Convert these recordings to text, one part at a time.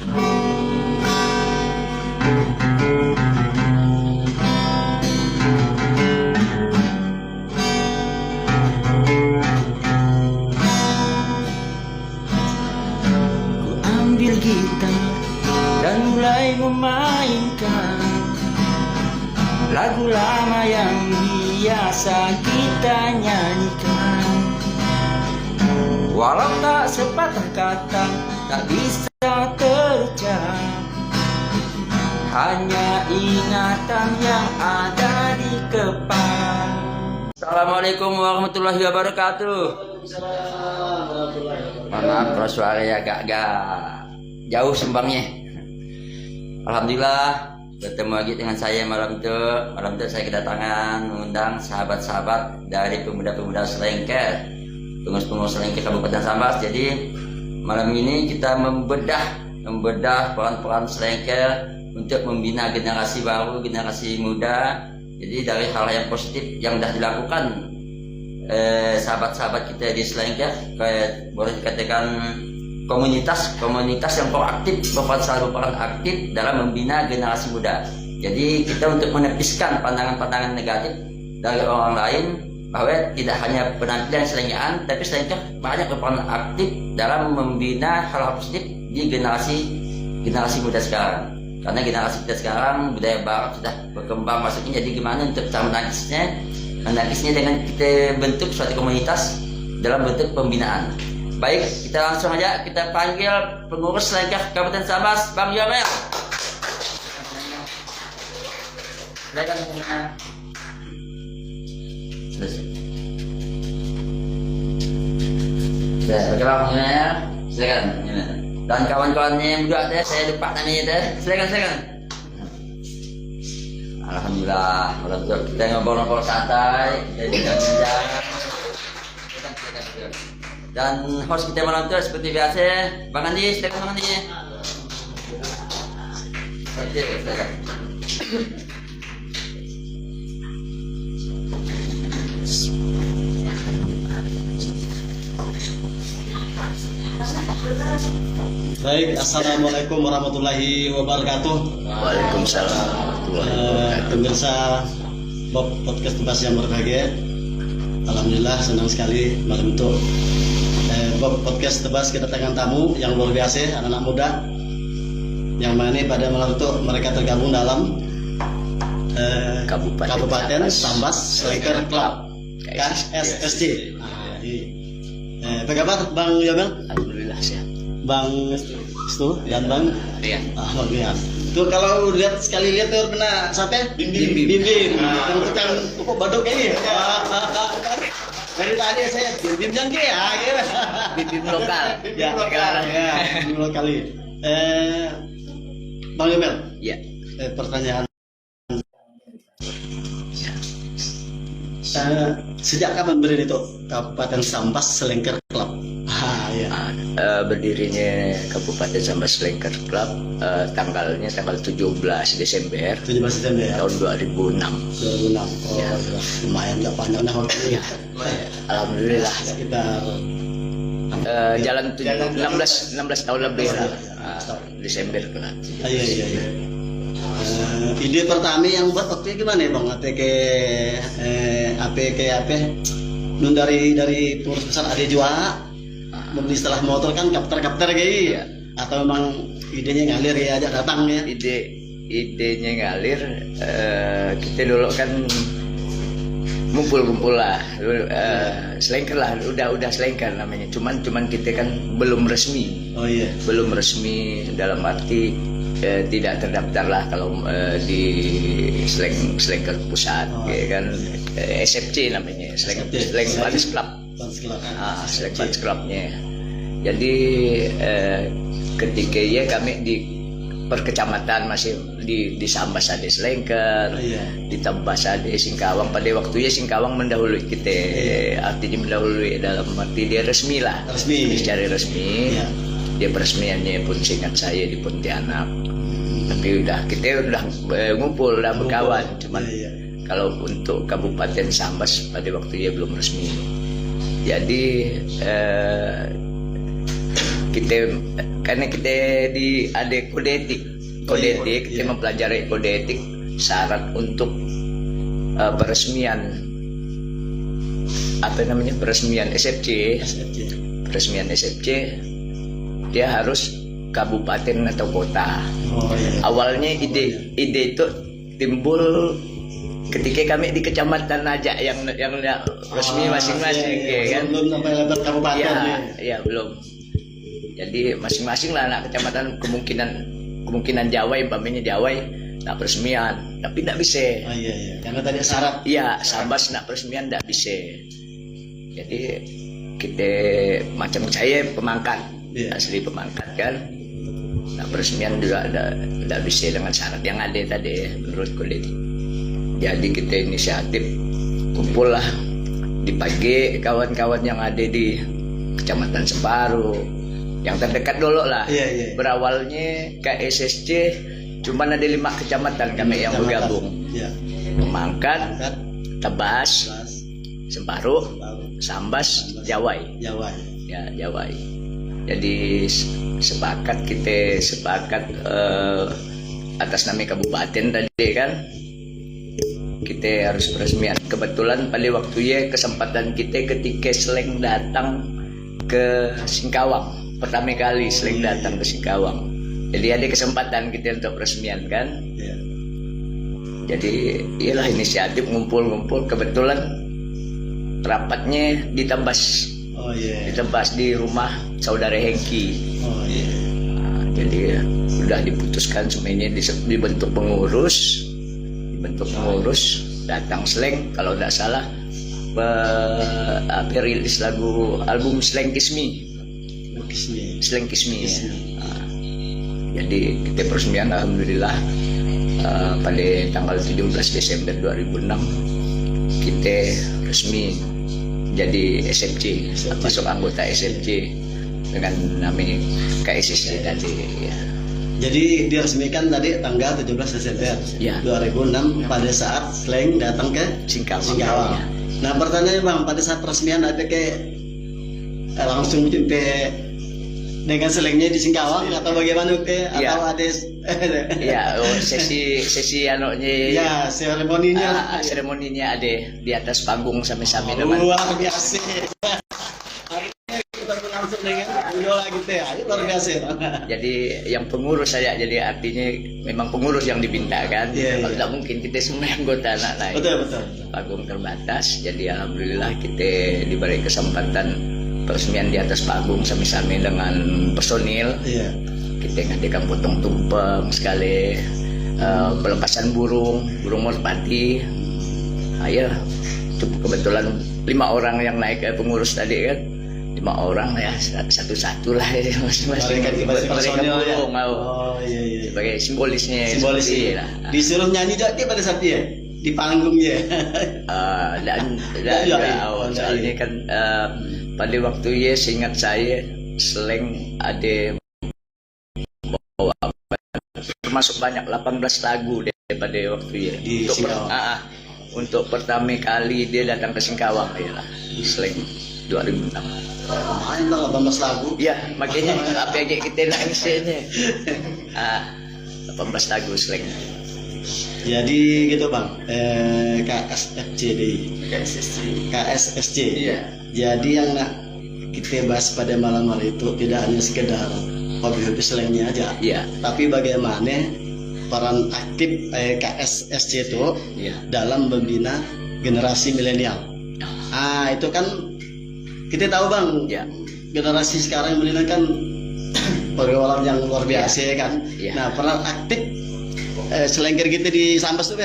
Ku ambil gitar dan mulai memainkan lagu lama yang biasa kita nyanyikan. Walau tak sepatah kata, tak bisa terucap, hanya ingatan yang ada di kepala. Assalamualaikum warahmatullahi wabarakatuh. Maaf kalau suaranya agak jauh sumbangnya. Alhamdulillah bertemu lagi dengan saya malam itu. Malam itu saya kedatangan mengundang sahabat-sahabat dari pemuda-pemuda Selengker, pengurus-pengurus Selengker Kabupaten Sambas. Jadi malam ini kita membedah peran-peran Selengker untuk membina generasi baru, generasi muda. Jadi dari hal yang positif yang sudah dilakukan sahabat-sahabat kita di Selengker, boleh dikatakan komunitas yang proaktif, berperan aktif dalam membina generasi muda. Jadi kita untuk menepiskan pandangan-pandangan negatif dari orang lain, bahwa tidak hanya penampilan Selengkeran, tapi Selengker banyak berperan aktif dalam membina hal-hal positif di generasi muda sekarang. Karena generasi kita sekarang budaya barat sudah berkembang masuknya, jadi gimana untuk cara menangkisnya dengan kita bentuk suatu komunitas dalam bentuk pembinaan. Baik, kita langsung aja kita panggil pengurus Selengker Kabupaten Sambas, Bang Yomel. Silakan. Selesai. Bang Yomel, silakan. Dan kawan-kawannya yang juga ada, saya lupa namanya deh. Silakan. Alhamdulillah, malam itu kita ngobrol-ngobrol santai, kita bincang. Dan host kita malam itu seperti biasa, Bang Andi, silakan Bang Andi. Silakan. Baik, assalamualaikum warahmatullahi wabarakatuh. Waalaikumsalam warahmatullahi wabarakatuh. Pemirsa Bob Podcast Tebas yang berbahagia, alhamdulillah senang sekali malam itu Bob Podcast Tebas kedatangan tamu yang luar biasa, anak-anak muda yang mana pada malam itu mereka tergabung dalam Kabupaten Sambas Selengker Club KSSC. Apa kabar Bang Yomel? Alhamdulillah sehat. Bang Stu dan Bang Rian. Bang Rian. Tuh kalau lihat sekali lihat tuh pernah sampai Bim. Yang tukang pupuk baduk ini. Dari tadi saya Bim jangke ya, kira. Bim lokal. Ya, Bim lokal. Bang Yomel. Ya. Pertanyaan. Sejak kapan berdiri itu Kabupaten Sambas Selengker Club? Berdirinya Kabupaten Sambas Selengker Club tanggal 17 Desember tahun 2006. Oh, ya. Lumayan gak panjang nah waktunya. Alhamdulillah. Sekitar jalan 16 tahun lebih lah. Desember kan. Iya. Ide pertama yang buat waktu itu gimana ya Bang? apa nun dari pengurus besar ada juga membeli setelah motor kan kapter kayak atau memang idenya ngalir ya aja datang ya? Idenya ngalir, kita dulu kan ngumpul lah, Selengker lah, udah Selengker namanya. Cuman kita kan belum resmi. Oh iya. Belum resmi dalam arti tidak terdaftar lah kalau di Selengker Pusat, kan SFC namanya, Selengker Fans Club. Selengker Fans Clubnya. Jadi ketika kami di perkecamatan masih di Sambas ada Selengker, di Tambas ada Singkawang. Pada waktunya Singkawang mendahului kita, artinya mendahului dalam arti dia resmi lah, secara resmi. Dia peresmiannya pun seingat saya di Pontianak. Tapi kita udah ngumpul, udah berkawan. Cuman kalau untuk Kabupaten Sambas pada waktu dia belum resmi. Jadi kita karena kita di ada kode etik, kita mempelajari kode etik, syarat untuk peresmian peresmian SFC, dia harus kabupaten atau kota. Awalnya ide itu timbul ketika kami di kecamatan aja yang resmi masing-masing, kan? Belum sampai level kabupaten. Ya belum. Jadi masing-masing lah anak kecamatan kemungkinan Jawa, umpamanya Jawa, nak peresmian, tapi tidak bisa. Karena tadi syarat. Iya, Sambas nak peresmian tidak bisa. Jadi kita macam saya pemangkat, asli pemangkat kan. Nah, peresmian juga tidak bisa dengan syarat yang ada tadi menurut kulit. Jadi kita inisiatif kumpul lah di pagi kawan-kawan yang ada di Kecamatan Separuh, yang terdekat dulu lah. Berawalnya KSSC cuma ada 5 kecamatan kami yang bergabung. Pemangkat, Tebas, Separuh, Sambas, Jawai. Ya, Jawai. Jadi kita sepakat atas nama kabupaten tadi kan, kita harus peresmian. Kebetulan pada waktunya kesempatan kita ketika Sleng datang ke Singkawang, pertama kali Sleng datang ke Singkawang. Jadi ada kesempatan kita untuk peresmian kan. Jadi iyalah inisiatif ngumpul-ngumpul, kebetulan rapatnya di Tebas. Di Tebas di rumah saudara Hengki. Jadi sudah diputuskan semuanya, dibentuk pengurus, datang Sleng kalau tidak salah rilis album Sleng Kismi. Jadi kita peresmian alhamdulillah pada tanggal 17 Desember 2006 kita resmi jadi SFC, masuk anggota SFC dengan nama KSSC tadi ya. Jadi diresmikan tadi tanggal 17 Desember 2006 pada saat Sleng datang ke Singkawang. Nah pertanyaannya Bang, pada saat peresmian ada langsung jumpa dengan Slengnya di Singkawang atau bagaimana atau ada sesi anunya seremoninya ada di atas panggung sama-sama dengan luar biasa. Langsung dengan idola gitu ya, luar biasa. Jadi yang pengurus saya, jadi artinya memang pengurus yang dipindahkan. Kalau tidak mungkin kita semua anggota anak lain. Betul. Panggung terbatas, jadi alhamdulillah kita diberi kesempatan peresmian di atas panggung sama-sama dengan personil. Kita ngadakan potong tumpeng sekali, pelepasan burung merpati. Cukup kebetulan 5 orang yang naik pengurus tadi kan. 5 orang ya, satu-satu lah ya, masing-masing burung sebagai simbolisnya. Disuruh nyanyi juga pada saat dia di panggungnya. Soalnya kan pada waktu ya seingat saya Sleng ada bawa termasuk banyak 18 lagu daripada waktu ya untuk pertama kali dia datang ke Singkawang ya Sleng 2006. Main lah 18 lagu. Ya makanya apa aja kita nangisnya 18 lagu Sleng. Jadi gitu Bang, KSSC. Jadi yang nak kita bahas pada malam hari itu tidak hanya sekedar hobi-hobi Slengnya aja, tapi bagaimana peran aktif KSSC itu dalam membina generasi milenial. Itu kan kita tahu Bang, generasi sekarang milenial kan pergaulan yang luar biasa kan. Nah peran aktif selengker kita di Sambas tuh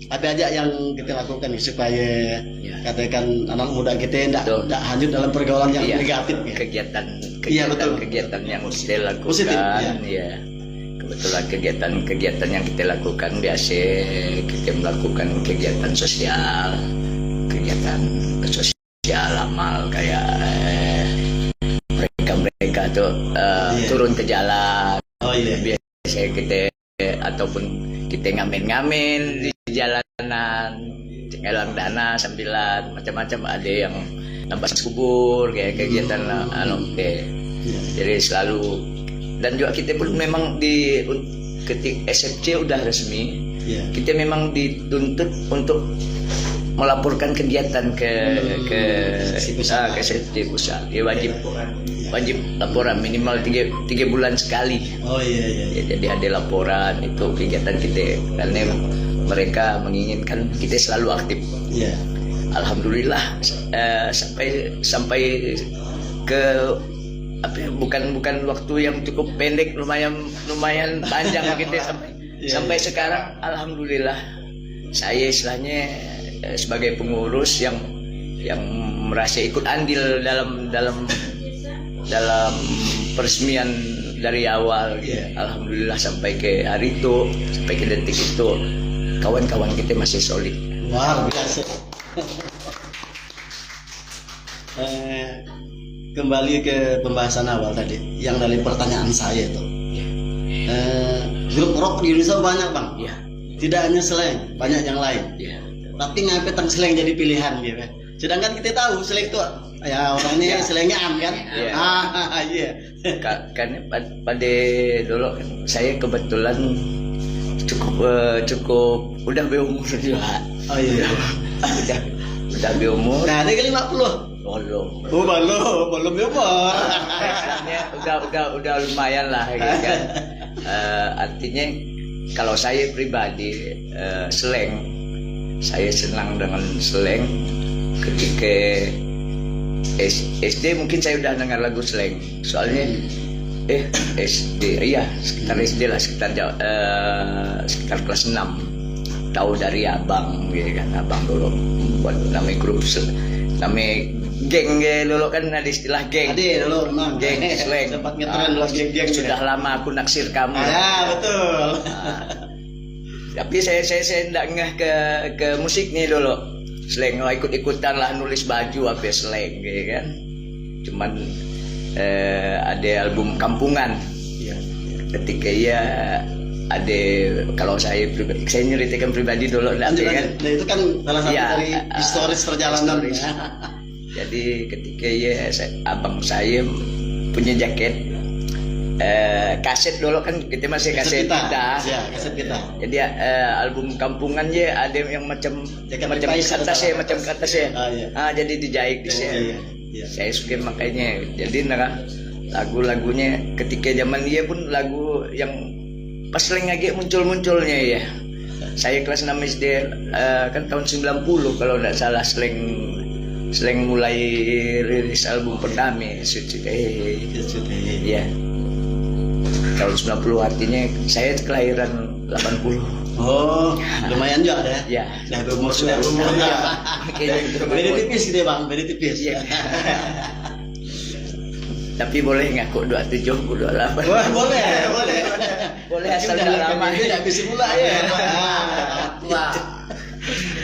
apa aja yang kita lakukan supaya katakan anak muda kita tidak hanyut dalam pergaulan yang negatif kegiatan yang kita lakukan positif, kebetulan kegiatan yang kita lakukan biasa kita melakukan kegiatan sosial amal kayak mereka tuh turun ke jalan biasa kita ataupun kita ngamen-ngamen di jalanan, ngelang dana sambilan macam-macam, ada yang nambah kubur kayak kegiatan Iya. Jadi selalu, dan juga kita pun memang di ketik SFC udah resmi, Iya. kita memang dituntut untuk melaporkan kegiatan ke Seksi pusat. ke SFC pusat. Dia wajib laporan minimal 3 bulan sekali. Oh iya. Ya, jadi ada laporan itu kegiatan kita, karena mereka menginginkan kita selalu aktif. Iya. Alhamdulillah sampai ke apa ya, bukan waktu yang cukup pendek, lumayan panjang kita sampai sekarang. Alhamdulillah saya istilahnya sebagai pengurus yang merasa ikut andil dalam peresmian dari awal. Yeah. Alhamdulillah sampai ke hari itu, sampai ke detik itu, kawan-kawan kita masih solid. Luar biasa. Kembali ke pembahasan awal tadi, yang dari pertanyaan saya itu, grup rock di Indonesia banyak bang. Ya, Tidak hanya Slank, banyak yang lain. ya. Tapi ngapa tentang Slank jadi pilihan gitu? Sedangkan kita tahu Slank itu ya orangnya Slangnya am kan? Iya. Iya. Karena pada dulu kan saya kebetulan cukup udah berumur juga. Oh iya. udah berumur. Nah, ada kali 50. Belum. Oh, belum berumur. Istilahnya udah lumayan lah gitu kan. Artinya kalau saya pribadi slang, saya senang dengan slang. Ketika SD mungkin saya udah dengar lagu slang, soalnya SD sekitar SD lah, sekitar kelas 6 tahu dari abang gitu kan. Abang dulu buat namanya grup, namanya geng dulu kan, ada istilah geng. Ada dulu memang Geng slang. sempat ngetren dulu geng-geng. Sudah lama aku naksir kamu. Ya, betul. Tapi saya enggak ngeh ke musiknya dulu. Slang ikut-ikutan lah, nulis baju apa slang gitu kan. Cuman ada album kampungan. Iya. Ketika ya ada, kalau saya nyeritakan pribadi dulu enggak kan. Nah, itu kan salah satu Ya, dari historis perjalanan. historis. Jadi ketika ya abang saya punya jaket kaset dulu kan, kita masih kaset kita. Ya, kaset kita. Jadi album kampungan ya ada yang macam Jaket kertas Levi's ya, macam kertas ya. Iya. Jadi dijahit di sini. Iya. Saya suka makanya. Jadi lagu-lagunya ketika zaman dia pun lagu yang pas slang lagi muncul-munculnya ya. Saya kelas 6 SD kan tahun 90 kalau tidak salah slang mulai rilis album pertama ya. Tahun 90 artinya saya kelahiran 80. Oh, lumayan juga ada. Ya. Dah berumur sudah. Beda tipis gitu ya bang, beda tipis. Iya. Tapi boleh ngaku 27, 28. Wah, boleh. Boleh asal udah lama. Tidak bisa pula ya.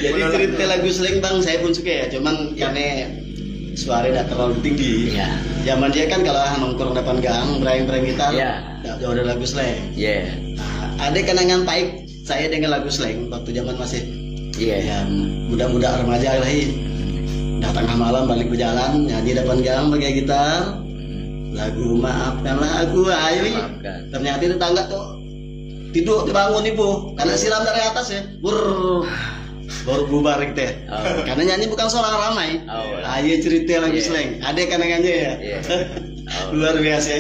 Jadi cerita lagu slang bang, saya pun suka ya. Cuman karena suaranya tidak terlalu tinggi. Iya. Zaman dia kan kalau nongkrong depan gang, berang gitar, Iya. jauh dari lagu slang. Iya. Nah, ada kenangan baik saya dengan lagu slang waktu zaman masih Iya. muda-muda remaja lah. Datang tengah malam balik berjalan, nyanyi depan gang pakai gitar. Lagu maafkanlah aku, ayo. Maafkan. Ternyata itu tangga tuh tidur dibangun ibu, karena siram dari atas ya. Baru bubar gitu ya. Oh. Karena nyanyi bukan seorang ramai. Oh. Ayo cerita lagu Iya. slang. Ada kenangannya ya. Iya. Oh. Luar biasa.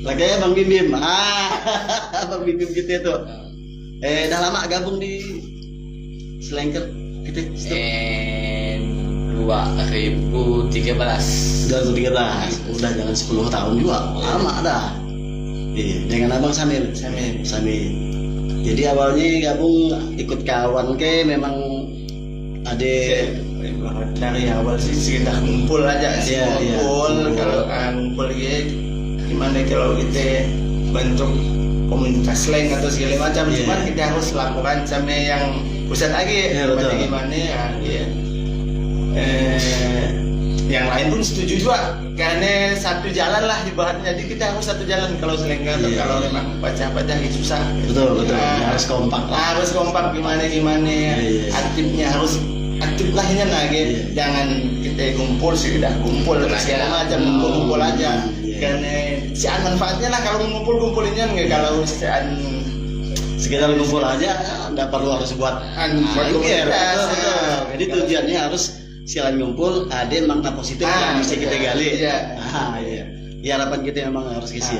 Laganya Bang Bim Bim. Bang Bim Bim gitu tuh. Dah lama gabung di Slanker gitu. 2013. 2013. Udah jalan 10 tahun juga. Lama dah. Iya, dengan Abang Samir. Samir. Jadi awalnya gabung ikut kawan ke, memang ada Dari awal sih sekedar ngumpul aja sih, Iya, iya. ngumpul. Kalau ngumpul gitu gimana kalau kita bentuk komunitas slang atau segala macam, Iya. cuman kita harus laporan sama yang pusat lagi. Iya, betul. Gimana ya, iya. Yang lain pun setuju juga, karena satu jalan lah ibaratnya. Jadi kita harus satu jalan kalau slang atau Iya. kalau memang pecah-pecah itu susah. Betul. Nah, Harus kompak. harus kompak gimana Iya. aktifnya harus aktif lahnya lagi. Jangan kita kumpul sudah kumpul segala macam kumpul aja. Karena sian manfaatnya lah kalau ngumpul-kumpulinnya nggak kalau sian sekedar ngumpul aja nggak perlu harus buat komunitas. betul. Jadi tujuannya harus selain ngumpul ada makna positif yang bisa kita gali. Iya. Iya. Ya, harapan kita memang harus kisi.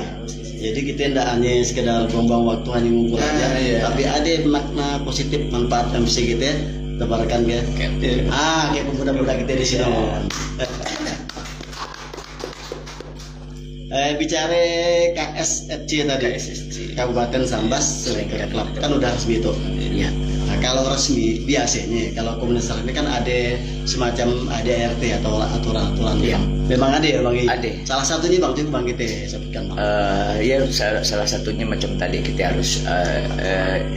Jadi kita tidak hanya sekedar buang-buang waktu hanya ngumpul aja, tapi ada makna positif manfaat yang bisa kita tebarkan ke. Kayak pemuda-pemuda kita di sini. Bicara KSFC tadi, Kabupaten Sambas Selengker Club kan udah resmi itu. Iya. Nah, kalau resmi biasanya kalau komunitas ini kan ada semacam ADRT atau aturan-aturan. Iya. Memang ada ya Bang. Ada. Salah satunya Bang itu Bang kita sebutkan Bang. Ya salah satunya macam tadi kita harus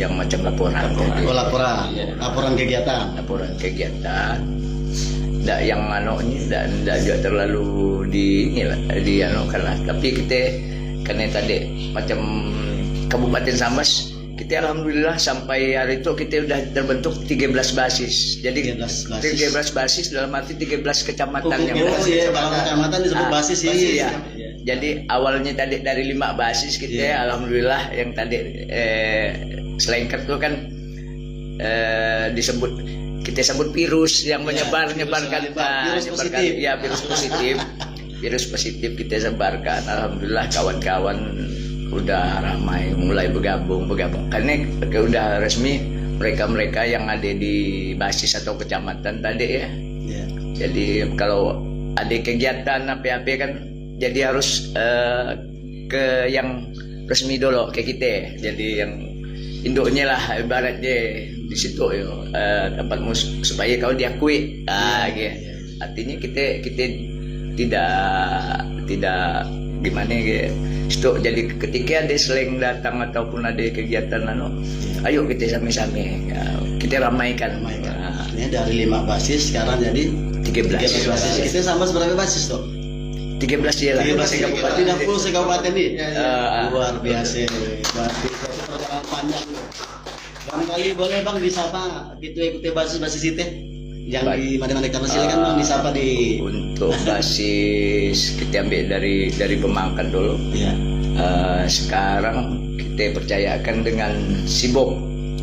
yang macam laporan. Oh, laporan kegiatan. Laporan kegiatan. Nggak yang nggak juga terlalu di lah. Tapi kita karena tadi macam Kabupaten Sambas, kita alhamdulillah sampai hari itu kita udah terbentuk 13 basis. Jadi 13 basis dalam arti 13 kecamatan yang kalau kecamatan disebut basis sih. Iya. Jadi awalnya tadi dari 5 basis kita alhamdulillah yang tadi Selengker itu kan kita sebut virus yang menyebarkan virus positif kita sebarkan. Alhamdulillah kawan-kawan udah ramai mulai bergabung karena udah resmi mereka yang ada di basis atau kecamatan tadi ya. Jadi kalau ada kegiatan apa kan jadi harus ke yang resmi dulu ke kita. Jadi yang induknya lah ibaratnya di situ tempatmu supaya kau diakui. Gitu. Artinya kita tidak gimana gitu. Jadi ketika ada slang datang ataupun ada kegiatan ayo kita sami-sami kita ramaikan. Ini dari 5 basis sekarang jadi 13 basis. Kita sama seberapa basis tuh? 13 ya lah. 13 kabupaten tidak full sekabupaten nih. Luar biasa. Berarti perjalanan panjang. Barangkali boleh Bang disapa gitu ikuti basis-basis itu yang di mana-mana karena silakan Bang disapa di untuk basis kita ambil dari Pemangkan dulu. Iya. Sekarang kita percayakan dengan Sibob.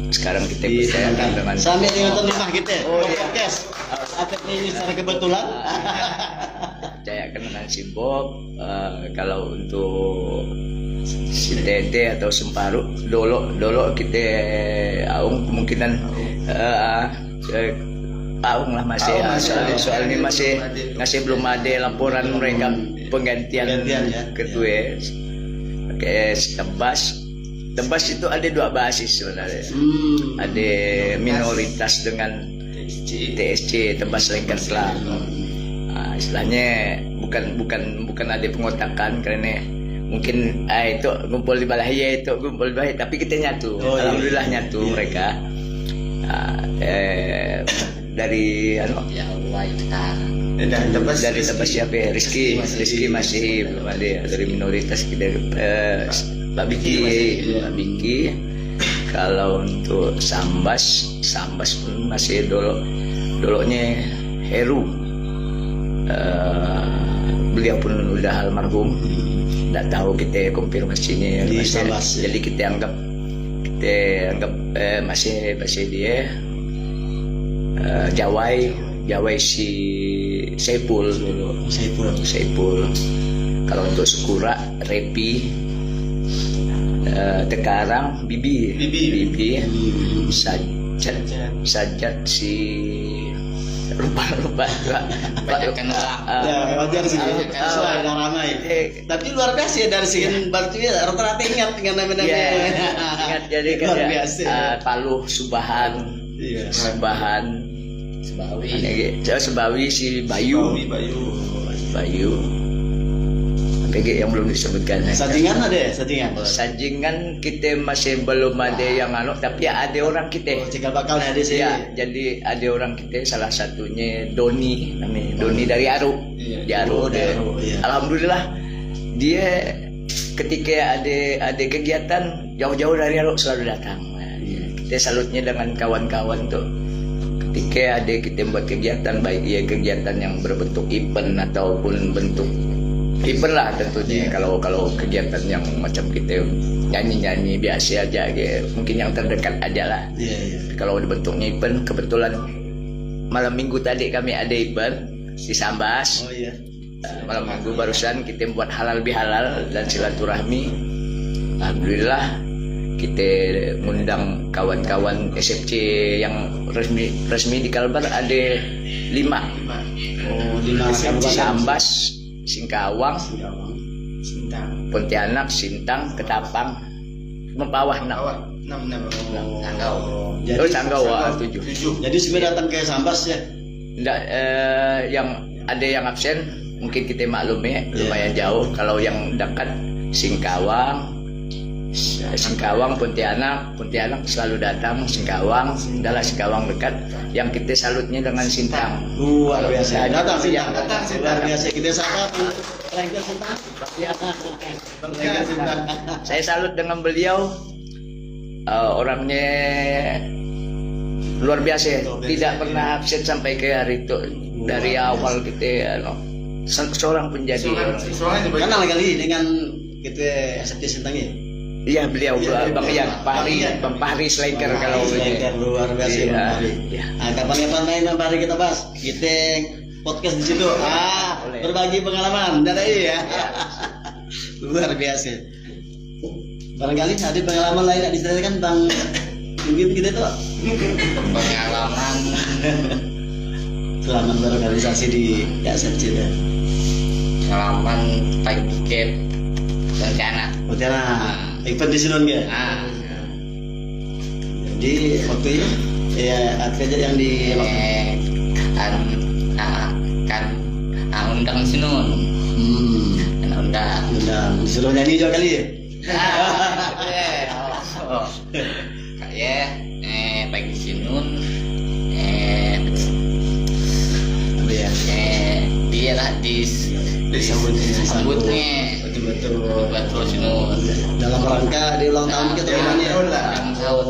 Sekarang kita percayakan dengan sampai dengan rumah kita. Podcast. Apa ini secara kebetulan? Percayakan dengan Sibob. Kalau untuk si Tete atau Semparu dolo kita aung kemungkinan aung lah masih soalnya masih belum ada laporan mereka penggantian ketua. Oke, Tebas itu ada 2 basis sebenarnya. Ada minoritas dengan TSC Tebas Selengker Club. Istilahnya bukan ada pengotakan karena mungkin itu ngumpul di Balahaya tapi kita nyatu. Alhamdulillah nyatu mereka. Dari dari Tebas siapa ya? Rizky masih belum ada. Dari minoritas kita Mbak Biki. Kalau untuk Sambas pun masih dolonya Heru. Beliau pun udah almarhum. Tidak tahu kita konfirmasinya jadi kita anggap masih dia. Jawai si Saipul dulu. Saipul. Kalau untuk Sukura, Repi, Tekarang, Bibi, Sajat si lupa wajar sih sesuai ramai. Tapi luar biasa ya dari segi berarti rata-rata ingat dengan namanya. Ingat jadi kan Paluh Subahan. Sebawi si Bayu. PG yang belum disebutkan. Sajingan kita masih belum ada yang tapi ada orang kita. Jika bakal ada sih. Ya, jadi ada orang kita salah satunya Doni namanya. Doni dari Aru. Di Aru. Alhamdulillah dia ketika ada kegiatan jauh-jauh dari Aru selalu datang. Kita salutnya dengan kawan-kawan tuh. ketika ada kita buat kegiatan, baik ya kegiatan yang berbentuk event ataupun bentuk event lah tentunya. Kalau kegiatan yang macam kita nyanyi biasa aja gitu, mungkin yang terdekat aja lah. Kalau bentuknya event, kebetulan malam minggu tadi kami ada event di Sambas. Malam minggu barusan kita buat halal bihalal dan silaturahmi. Alhamdulillah kita ngundang kawan-kawan SFC yang resmi di Kalbar ada 5. Sambas, Singkawang, Pontianak, Sintang, Ketapang, Mempawah 6. Canggau 7. Jadi sebenarnya datang ke Sambas ya. Enggak, yang ada yang absen mungkin kita maklum ya, lumayan jauh. Kalau yang dekat Singkawang, Pontianak selalu datang. Singkawang dekat. Yang kita salutnya dengan Sintang. Luar biasa. Datang Sintang. Luar biasa. Kita sapa Lengker Sintang. Saya salut dengan beliau. Orangnya luar biasa. Tidak pernah absen sampai ke hari itu. Dari awal kita seorang penjadi. Kenal kali dengan kita SFC Sintang ya? Iya, beliau Bang Ian, Bang Fahri Slaker kalau Slaker luar biasa Bang Fahri. Kapan-kapan main Bang Fahri kita bahas. Kita podcast di situ. Berbagi pengalaman. Ya. Luar biasa. Barangkali ada pengalaman lain yang diceritakan Bang Yungin kita tuh. Pengalaman selama berorganisasi di SFC ya. Pengalaman pakai tiket rencana. Event di Sinun ya. Jadi waktu itu ya kerja yang di undang Sinun. Undang. Disuruh nyanyi juga kali ya. Pagi Sinun. Dia lah disambutnya betul Sinun dalam rangka di ulang tahun kita namanya ulang tahun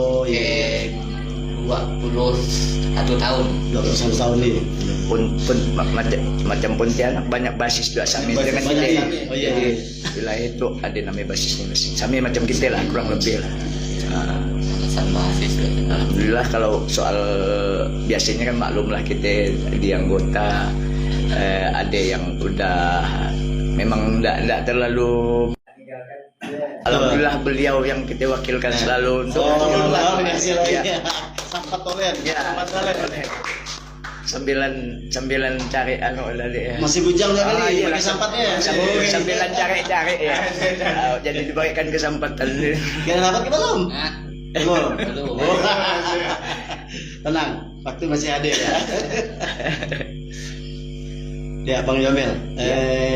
21 tahun 21 tahun nih macam Pontianak banyak basis juga sami dengan kita. Jadi wilayah itu ada namanya basisnya sami macam kita lah, kurang lebih lah. Alhamdulillah kalau soal biasanya kan maklum lah kita di anggota ada yang udah memang enggak terlalu. Alhamdulillah beliau yang kita wakilkan selalu untuk sampat tolen sambilan cari masih bujang ya kali pakai sampatnya sambilan cari ya. Jadi diberikan kesempatan kira dapat ke belum? Belum. Tenang, waktu masih ada ya. Ya Bang Yomel,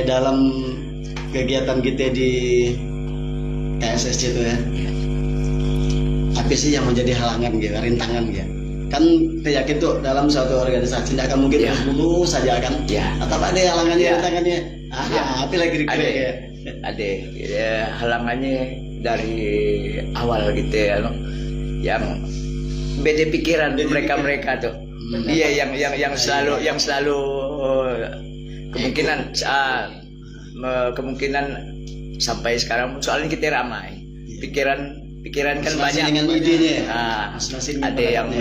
dalam kegiatan kita di KSSC itu ya, apa sih yang menjadi halangan gitu, rintangan gitu? Kan saya yakin tuh dalam suatu organisasi tidak akan mungkin mulus saja kan? Atau ada halangannya, rintangannya? Apa lagi kira-kira ya? Ada halangannya dari awal gitu ya, yang beda pikiran mereka tuh. Iya, yang selalu kemungkinan sampai sekarang soalnya kita ramai pikiran kan banyak dengan idenya ada yang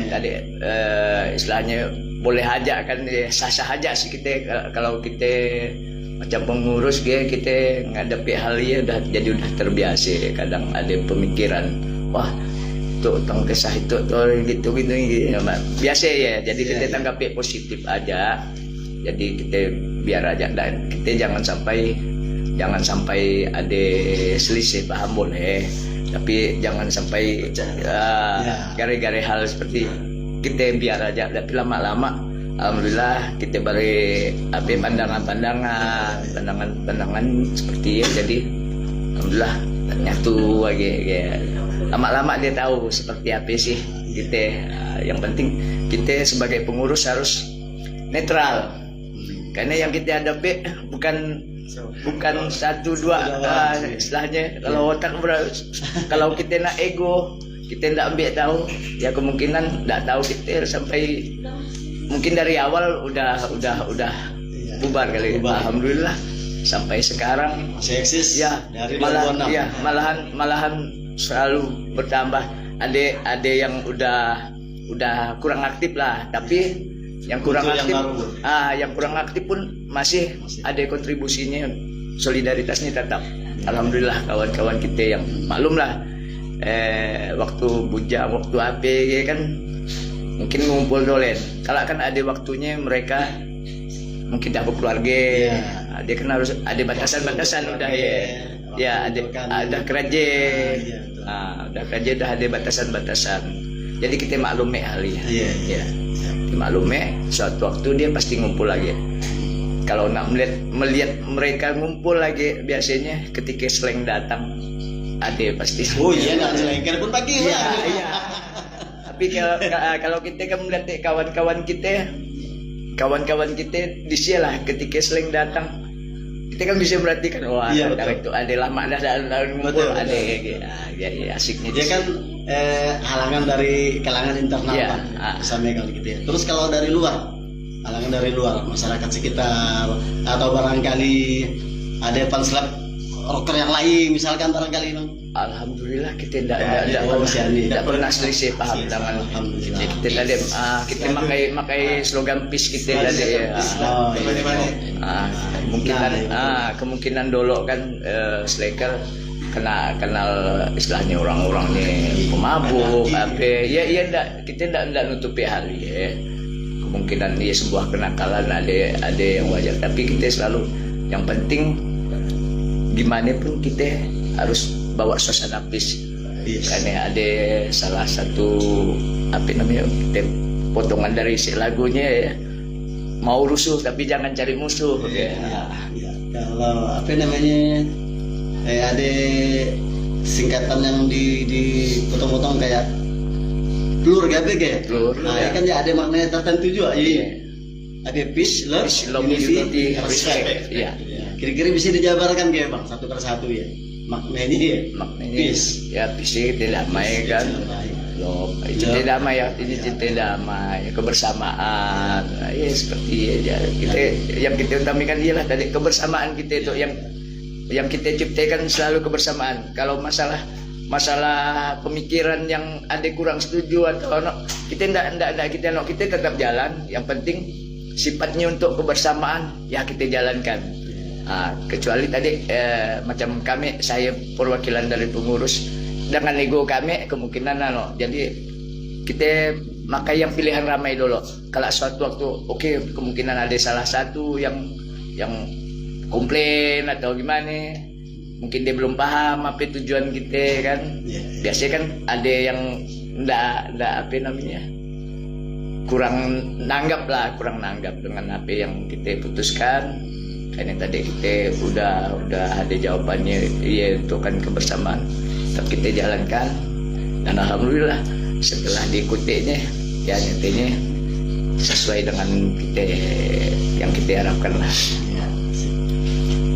istilahnya boleh aja kan sah-sah aja sih kita kalau kita macam pengurus kita ngadepi hal ya udah terbiasa. Kadang ada pemikiran wah tuh tentang kisah itu tuh gitu biasa ya, jadi kita tanggapi positif aja. Jadi kita biar aja dan kita jangan sampai ada selisih paham boleh, tapi jangan sampai gara-gara hal seperti kita biar aja. Tapi lama-lama alhamdulillah kita beri pandangan seperti ya, jadi alhamdulillah nyatu lagi ya. Lama-lama dia tahu seperti apa sih kita. Yang penting kita sebagai pengurus harus netral, karena yang kita hadapi bukan satu dua istilahnya. Kalau otak kalau kita nak ego, kita tidak ambil tahu, ya kemungkinan tidak tahu kita sampai mungkin dari awal udah bubar kali. Bubar. Alhamdulillah sampai sekarang Masih eksis ya dari malah 2006. ya malahan selalu bertambah. Ada yang udah kurang aktif lah, tapi yang kurang Untuk yang aktif baru. yang kurang aktif pun masih ada kontribusinya, solidaritasnya tetap. Alhamdulillah kawan-kawan kita yang maklum lah waktu bujang, waktu HP ya kan mungkin ngumpul dolen. Kalau kan ada waktunya mereka mungkin dah berkeluarga, dia kan harus ada batasan-batasan udah ya ada kerja, udah kerja dah ada batasan-batasan. Jadi kita maklumi hal ya. Kita maklumi suatu waktu dia pasti ngumpul lagi. Kalau nak melihat mereka ngumpul lagi biasanya ketika Sleng datang ada pasti. Oh iya, nak selengker pun pagi. Iya. Tapi kalau kita kan melihat kawan-kawan kita di sini lah ketika Sleng datang kita kan bisa perhatikan wah itu adalah makna dalam ngumpul Betul. ada ya asiknya. Dia kan halangan dari kalangan internal Iya. Pak, sama kalau gitu ya. Terus kalau dari luar, halangan dari luar, masyarakat sekitar atau barangkali ada panslap rocker yang lain misalkan barangkali Bang. Alhamdulillah kita tidak pernah selisih paham dengan Alhamdulillah. kita tadi kita makai slogan peace kita tadi ya. Kemungkinan dulu kan Slacker kenal istilahnya orang-orangnya pemabuk apa kita tidak nutupi hal ya. Kemungkinan dia sebuah kenakalan ada yang wajar, tapi kita selalu yang penting gimana pun kita harus bawa suasana peace. Karena ada salah satu kita potongan dari si lagunya ya, mau rusuh tapi jangan cari musuh. Kalau ada singkatan yang dipotong-potong kayak pelur gabek ya. Kan ya ada maknanya tertentu juga. Ada peace, love, unity, respect. Kira-kira bisa dijabarkan kayak Bang satu persatu ya. Maknanya peace. Ya peace itu damai kan. Cinta damai cinta damai, kebersamaan. Ya seperti yang kita utamakan ialah tadi kebersamaan kita itu yang kita ciptakan selalu kebersamaan. Kalau masalah pemikiran yang ada kurang setuju atau kita kita tetap jalan. Yang penting sifatnya untuk kebersamaan ya kita jalankan. Kecuali tadi macam saya perwakilan dari pengurus dengan ego kami kemungkinan jadi kita makai yang pilihan ramai dulu. Kalau suatu waktu kemungkinan ada salah satu yang komplain atau gimana, mungkin dia belum paham apa tujuan kita kan. Biasanya kan ada yang ndak kurang nanggap dengan apa yang kita putuskan. Karena tadi kita udah ada jawabannya untuk kan kebersamaan, tapi kita jalankan dan alhamdulillah setelah diikutinya ya nyatanya sesuai dengan yang kita harapkan lah.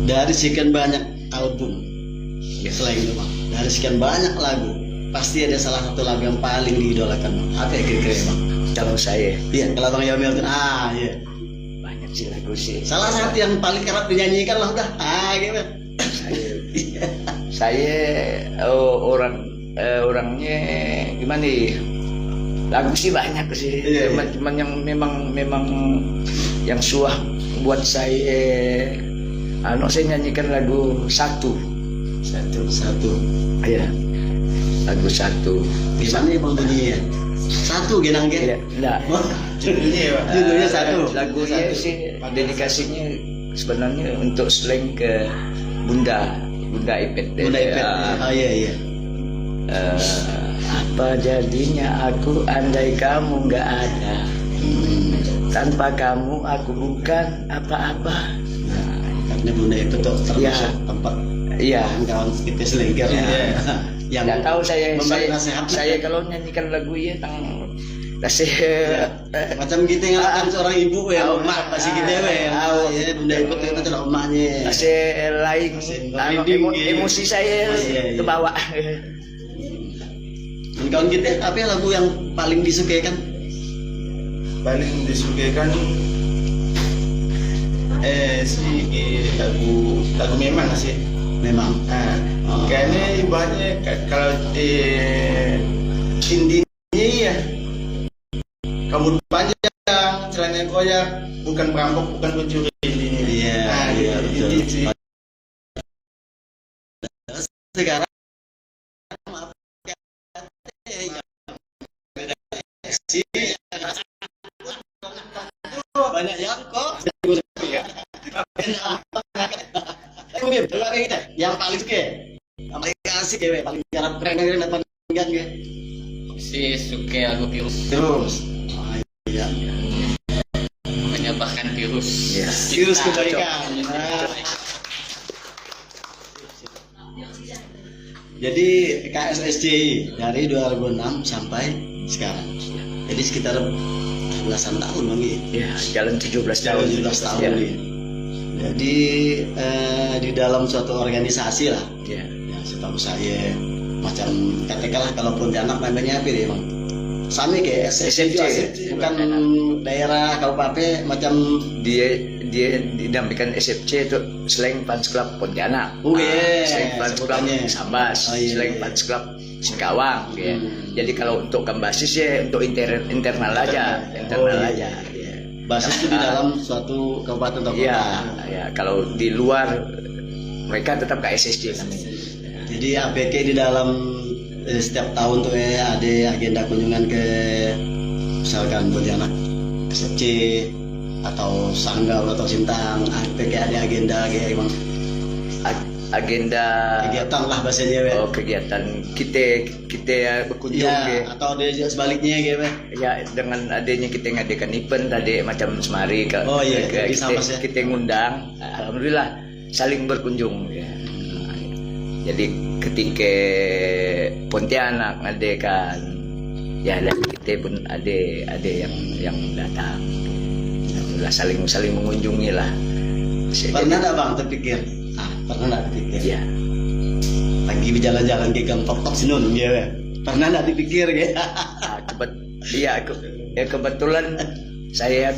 Dari sekian banyak album selain itu Bang, dari sekian banyak lagu pasti ada salah satu lagu yang paling diidolakan Bang. Apa ya kira-kira Bang? Kalau saya kalau Bang Yomil banyak sih lagu sih. Salah satu yang paling kerap dinyanyikan lah udah gitu. Saya orangnya gimana ya? Lagu sih banyak sih. Cuman yang memang yang suah buat saya saya nyanyikan lagu satu. Iya. Lagu satu. Gimana ya Bang bunyinya? Satu genang gen. Enggak. Judulnya satu. Lagunya sih dedikasinya sebenarnya untuk Sleng ke Bunda Ipet. Iya. Apa jadinya aku andai kamu nggak ada, tanpa kamu aku bukan apa-apa. Karena Bunda itu tuh termasuk tempat kawan kita Slengker yang nggak tahu nasihat. Saya kalau nyanyikan lagu ya macam kita ngalakan seorang ibu ya, emak pasti gitu ya. Bunda Ipet itu adalah emaknya. Lain emosi saya kebawa. kawan kita apa ya lagu yang paling disukai kan? Paling disukai kan lagu memang sih. Memang. Kayaknya ibaratnya kalau intinya ya rambut panjang, celana koyak, bukan perampok, bukan pencuri intinya. Iya, betul. Inti sih. Sekarang maaf banyak yang kok yang paling suka yang paling asik ya paling cara keren apa enggak ya Si suka lagu virus. terus iya Menyebarkan virus. virus kebaikan. Jadi KSSCI dari 2006 sampai sekarang. Jadi sekitar belasan tahun lagi. Ya, jalan 17 tahun. 17 tahun Ya. nih. Jadi di dalam suatu organisasi lah. Ya. Ya, setahu saya macam katakanlah kalau Pontianak namanya apa ya, Bang? Sami kayak SSC, bukan daerah kabupaten macam Dia didampingkan SFC itu Slang Fans Club Pontianak. Oh, iya, Slang Fans Club sebutannya. Sambas, Oh, iya, Slang iya. Fans Club Singkawang ya. Jadi kalau untuk basis ya untuk internal aja, Oh, iya. aja. Ya. basis itu di dalam suatu kabupaten atau Iya, kota. ya kalau di luar mereka tetap KSSC namanya. Jadi APK di dalam setiap tahun tuh ada agenda kunjungan ke misalkan Pontianak SFC atau Sanggau atau Sintang. APK ada agenda kayak emang Agenda kegiatan lah bahasanya ya. Oh, kegiatan kita berkunjung Iya, atau ada juga sebaliknya gitu ya. ya dengan adanya kita ngadakan event tadi macam semari Oh, iya, di Sambas ya. kita ngundang, alhamdulillah saling berkunjung ya. Jadi ketika Pontianak ngadakan ya dan kita pun ada yang datang, alhamdulillah saling mengunjungi lah. Pernah enggak Bang terpikir? Pernah enggak terpikir? Ya. Lagi berjalan-jalan ke Gang Tok Sinun gitu ya. Pernah enggak dipikir gitu? Kebetulan saya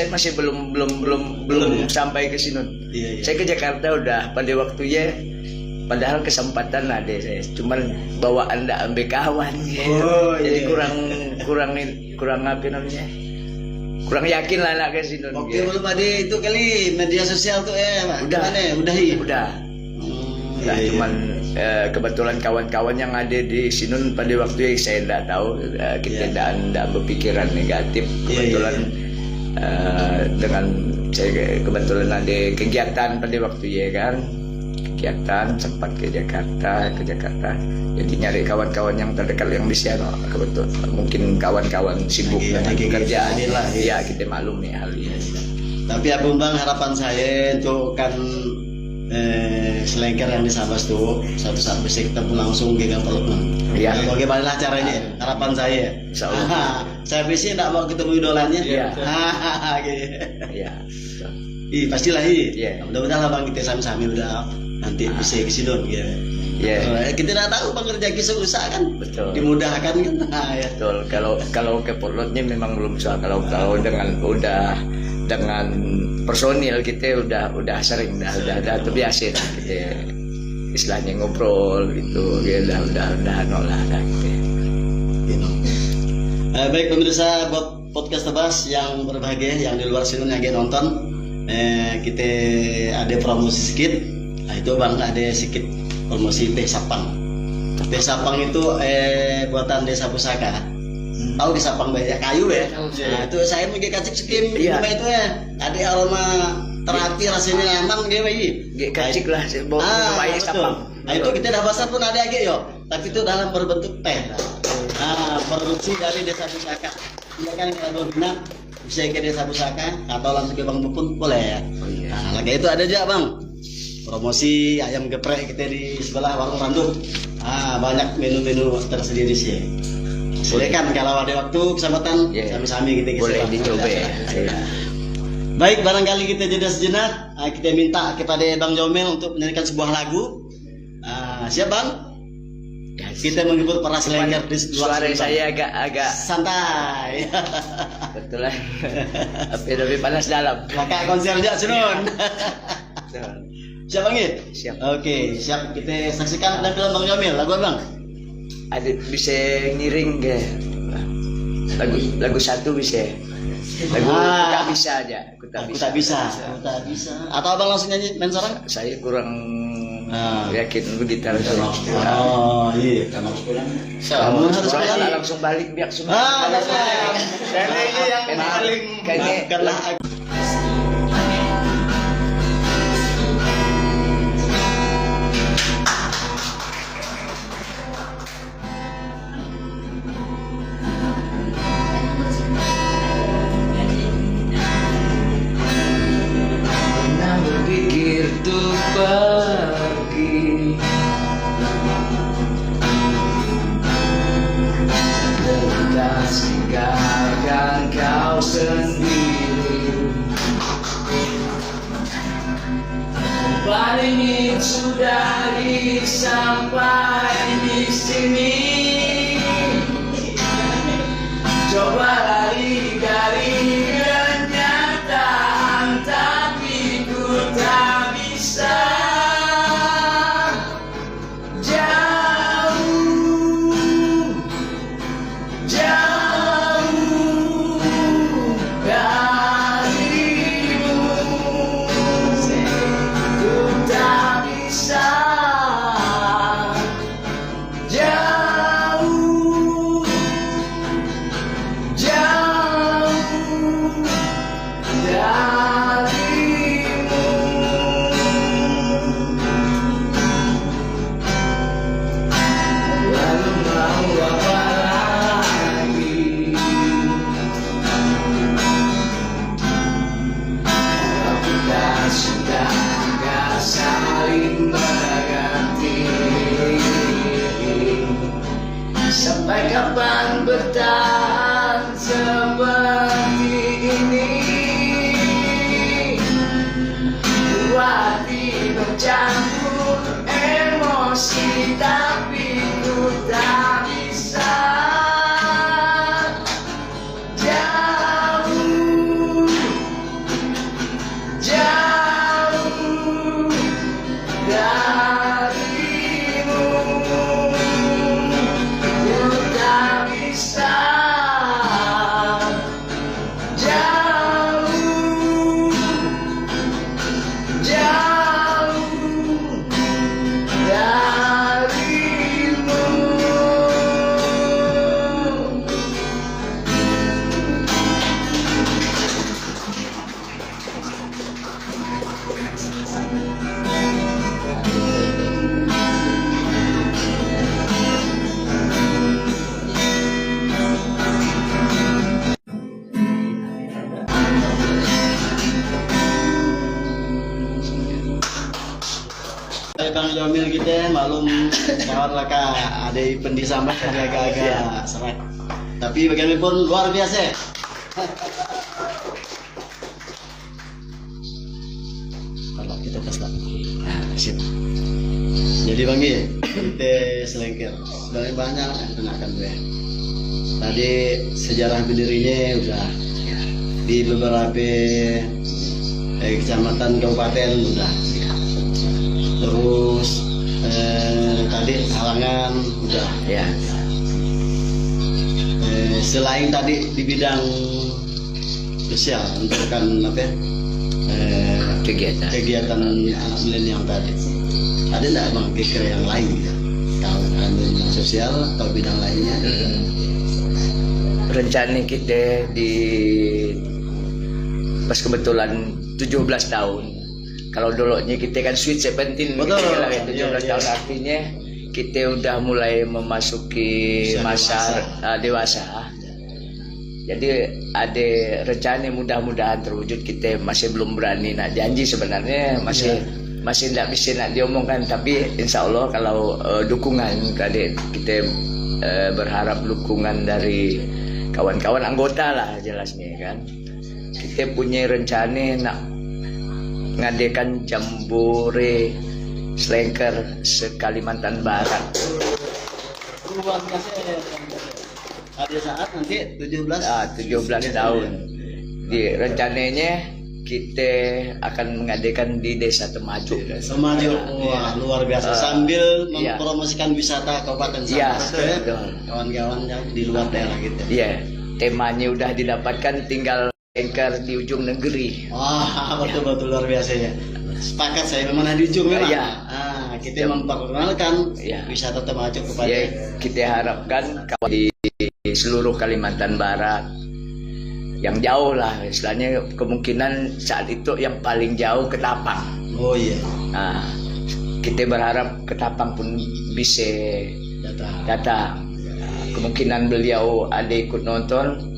masih belum ya? sampai ke Sinun. Iya. Saya ke Jakarta udah pada waktunya, padahal kesempatan ada saya, cuman bawaan ndak ambil kawan. Oh, Jadi iya. kurang apa namanya? Kurang yakin lah anak ke Sinun. Oke, gitu. belum ada itu kali media sosial tuh Pak. Udah. Gimana ya? Udah iya. Udah. Nah, Iya. cuman kebetulan kawan-kawan yang ada di Sinun pada waktu itu saya tidak tahu, kita tidak berpikiran negatif. Kebetulan dengan saya kebetulan ada kegiatan pada waktu ya kan, kegiatan sempat ke Jakarta, jadi nyari kawan-kawan yang terdekat yang di sana. Kebetulan mungkin kawan-kawan sibuk dengan Lagi pekerjaan kegiatan lah, ya kita maklum ya hal ini. Tapi Abang Bang, harapan saya untuk kan selengker yang di Sabas tuh suatu saat bisa ketemu langsung ke Gang Peluk. Iya. Bagaimana caranya? Harapan saya. Insya Allah. Saya bisa tidak mau ketemu idolanya. Iya. Gitu. Ya. Ih, pastilah iya. Iya. Mudah-mudahan lah Bang kita sami-sami udah nanti bisa ke Sidon gitu. Iya. Kita tidak tahu Bang rezeki susah kan. Betul. Dimudahkan kan. Ya. Betul. Kalau ke Polotnya memang belum susah. Kalau dengan personil kita udah sering udah terbiasa dah kita istilahnya ngobrol gitu ya udah nolak dah gitu. Gitu. Baik pemirsa buat podcast Tebas yang berbahagia yang di luar sini yang lagi nonton, kita ada promosi sedikit. Nah, itu Bang ada sedikit promosi teh sapang. Teh sapang itu buatan Desa Pusaka. Tahu di Sapang banyak kayu ya. Nah, itu saya mungkin kacik skim Iya. rumah itu ya. Ada aroma terapi rasanya nyaman gitu ya. Gak kacik lah bawa bayi betul. sapang. Nah, itu kita dah pasar pun ada lagi yo. Tapi itu dalam berbentuk teh. Produksi dari Desa Pusaka. Iya kan kalau minat bisa ke Desa Pusaka atau langsung ke Bang Pupun boleh ya. Oh, iya. Nah, lagi itu ada juga Bang. Promosi ayam geprek kita di sebelah warung Randuk. Banyak menu-menu tersedia di sini. Silakan kalau ada waktu kesempatan sami-sami kita Boleh dicoba ya. Baik, barangkali kita jeda sejenak. Kita minta kepada Bang Jomel untuk menyanyikan sebuah lagu. Siap Bang? Ya kita menghibur para selengker di luar Suara sana. saya agak Santai. betulan. Tapi panas dalam. Kakak konser dia Sunun. Siap Bang Gi? Siap. Oke, siap. Kita saksikan penampilan Bang Jamil. Lagu apa, Bang? Ada bisa ngiring ke lagu satu bisa. Lagu aku tak bisa aja. Aku tak Aku bisa. tak bisa. Aku tak bisa. Atau Abang langsung nyanyi main seorang? Saya kurang Ah. yakin gitar. Oh, iya. Kamu harus Soalnya pulang. langsung balik biar semua. Ah, benar. Dan ini yang paling Kayaknya Maafkanlah aku. pernah berpikir untuk pergi, terlintas tinggalkan kau sendiri. Paling sudah sampai di sini. Coba lari dari kenyataan, tapi ku tak bisa. Jauh, jauh darimu, ku tak bisa. Jauh, jauh darimu. Lalu mau apa lagi? Kalau kita sudah gak saling berganti, sampai kapan bertahan seperti ini? Hati bercampur emosi, tapi ku tak bisa. Jauh, jauh darimu, ku tak bisa. Jauh, jauh darimu. Bang Jamil kita malum kawan laka ada pendi sambat tadi agak-agak serak. Tapi bagaimanapun luar biasa. Kalau kita tes lah. Sip. Jadi Bang Gi, kita selengker. Sebenarnya banyak yang kenakan gue. Tadi sejarah berdirinya udah di beberapa kecamatan kabupaten udah. Terus tadi halangan udah. Ya. Selain tadi di bidang sosial untuk kan apa? Kegiatan. Kegiatan anak milenial tadi. Ada enggak Bang kira yang lain gitu? Kalau bidang sosial atau bidang lainnya? Rencana kita di pas kebetulan 17 tahun. Kalau dulunya kita kan sweet 17, Betul. kita lah, 17 Iya, tahun iya. artinya kita udah mulai memasuki Usia masa dewasa. Jadi ada rencana mudah-mudahan terwujud. Kita masih belum berani nak janji sebenarnya, masih tidak bisa nak diomongkan, tapi insya Allah kalau dukungan tadi kita berharap dukungan dari kawan-kawan anggota lah jelasnya kan. Kita punya rencana nak ngadakan jambore selengker se Kalimantan Barat. luar biasa. Ada saat nanti 17. 17 tahun. Di rencananya kita akan mengadakan di Desa Temajuk. Semaju, wah luar biasa. Sambil Iya. mempromosikan wisata Kabupaten Iya, Sambas ya. betul. Kawan-kawan yang di luar daerah gitu. Iya, temanya udah didapatkan, tinggal anchor di ujung negeri. Wah, betul-betul luar biasa ya. Sepakat saya memang di ujung memang. Iya. Kita memperkenalkan Iya. wisata Temajuk kepada Ya, kita harapkan kawan di seluruh Kalimantan Barat yang jauh lah, istilahnya kemungkinan saat itu yang paling jauh Ketapang. Oh iya, Nah, kita berharap Ketapang pun bisa datang. Kemungkinan beliau ada ikut nonton.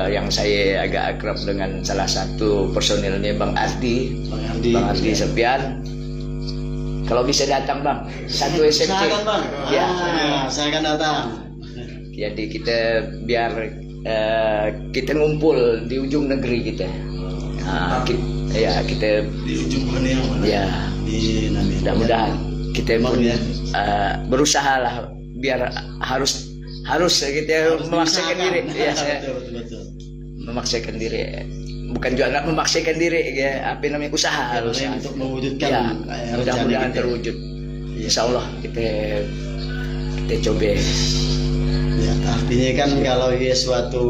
Yang saya agak akrab dengan salah satu personilnya Bang Ardi Bang Ardi. Sepian. Kalau bisa datang Bang, satu SMC. Silakan Bang. Ya. Saya akan datang. Jadi kita biar kita ngumpul di ujung negeri kita. Kita Di ujung mana yang mana? ya Di Namibia. mudah-mudahan kita Emang pun ya? berusaha lah biar harus kita memaksakan diri. Ya, saya Betul. memaksakan diri. Bukan juga nggak memaksakan diri ya, apa namanya usaha harus Untuk mewujudkan ya, rencana mudah-mudahan kita. terwujud. Iya. Insya Allah kita coba. Ya, artinya kan kalau ya suatu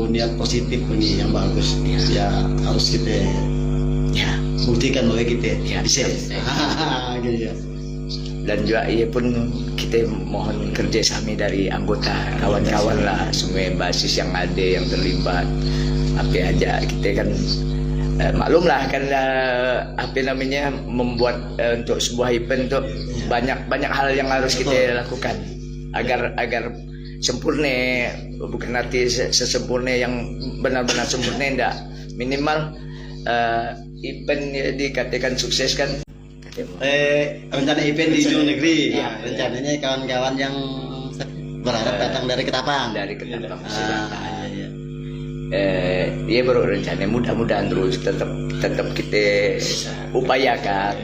niat positif ini yang bagus, ya harus kita Ya, buktikan bahwa kita Ya, bisa. Gitu ya. dan juga ia pun kita mohon kerjasama dari anggota kawan-kawan lah, semua basis yang ada yang terlibat apa aja kita kan maklum lah kan apa namanya membuat untuk sebuah event tuh banyak hal yang harus kita lakukan agar sempurna, bukan arti sesempurna yang benar-benar sempurna, enggak, minimal event dikatakan sukses kan. Rencana event di ujung negeri. Iya. Rencananya kawan-kawan yang berharap datang dari Ketapang. Dari Ketapang. Iya. Dia baru rencana, mudah-mudahan terus tetap kita upayakan